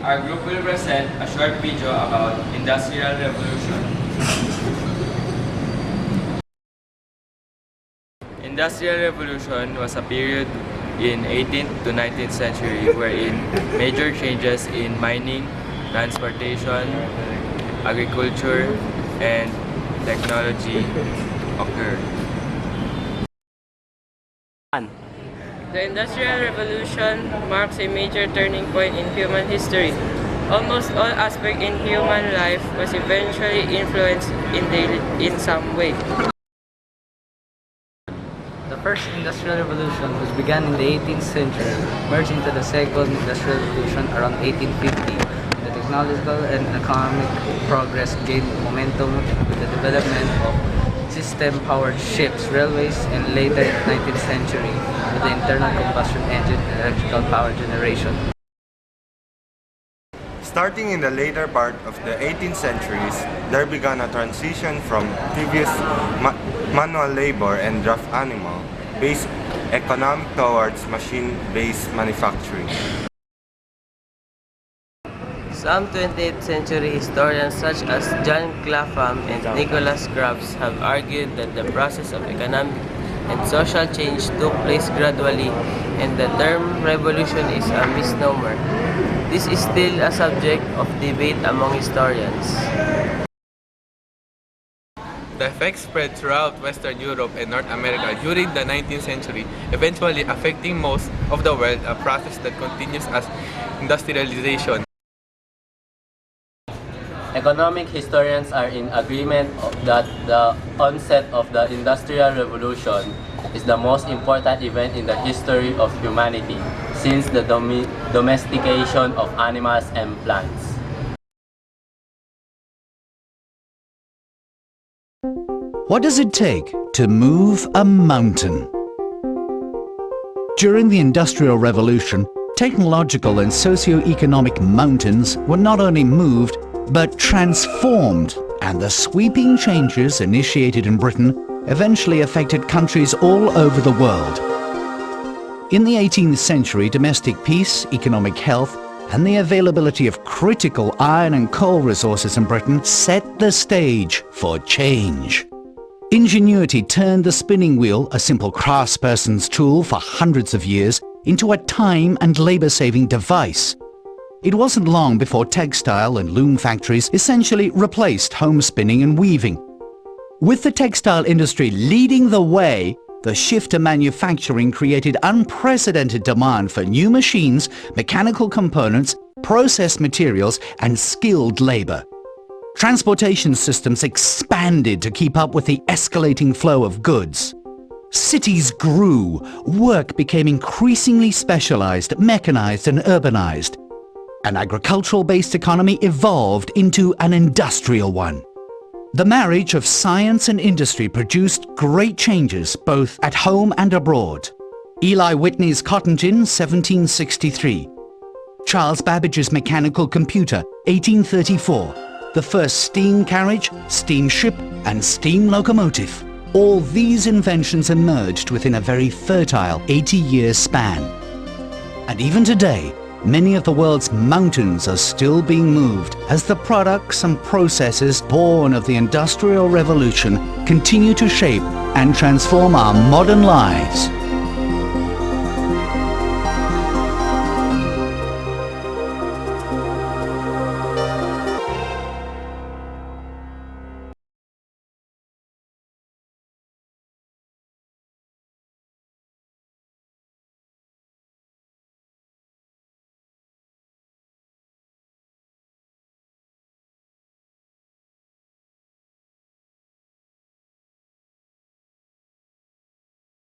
Our group will present a short video about Industrial Revolution. Industrial Revolution was a period in 18th to 19th century wherein major changes in mining, transportation, agriculture, and technology occurred. The Industrial Revolution marks a major turning point in human history. Almost all aspects in human life was eventually influenced in some way. The first Industrial Revolution, which began in the 18th century, merged into the Second Industrial Revolution around 1850. The technological and economic progress gained momentum with the development of steam-powered ships, railways, and later 19th century with the internal combustion engine and electrical power generation. Starting in the later part of the 18th centuries, there began a transition from previous manual labor and draft animal-based economic towards machine-based manufacturing. Some 20th century historians such as John Clapham and Nicholas Crabs have argued that the process of economic and social change took place gradually and the term revolution is a misnomer. This is still a subject of debate among historians. The effects spread throughout Western Europe and North America during the 19th century, eventually affecting most of the world, a process that continues as industrialization. Economic historians are in agreement that the onset of the Industrial Revolution is the most important event in the history of humanity since the domestication of animals and plants. What does it take to move a mountain? During the Industrial Revolution, technological and socio-economic mountains were not only moved, but transformed, and the sweeping changes initiated in Britain eventually affected countries all over the world. In the 18th century, domestic peace, economic health, and the availability of critical iron and coal resources in Britain set the stage for change. Ingenuity turned the spinning wheel, a simple craftsperson's tool for hundreds of years, into a time and labor-saving device. It wasn't long before textile and loom factories essentially replaced home spinning and weaving. With the textile industry leading the way, the shift to manufacturing created unprecedented demand for new machines, mechanical components, processed materials, and skilled labor. Transportation systems expanded to keep up with the escalating flow of goods. Cities grew, work became increasingly specialized, mechanized, and urbanized. An agricultural-based economy evolved into an industrial one. The marriage of science and industry produced great changes both at home and abroad. Eli Whitney's cotton gin, 1763. Charles Babbage's mechanical computer, 1834. The first steam carriage, steam ship, and steam locomotive. All these inventions emerged within a very fertile 80-year span. And even today, many of the world's mountains are still being moved as the products and processes born of the Industrial Revolution continue to shape and transform our modern lives.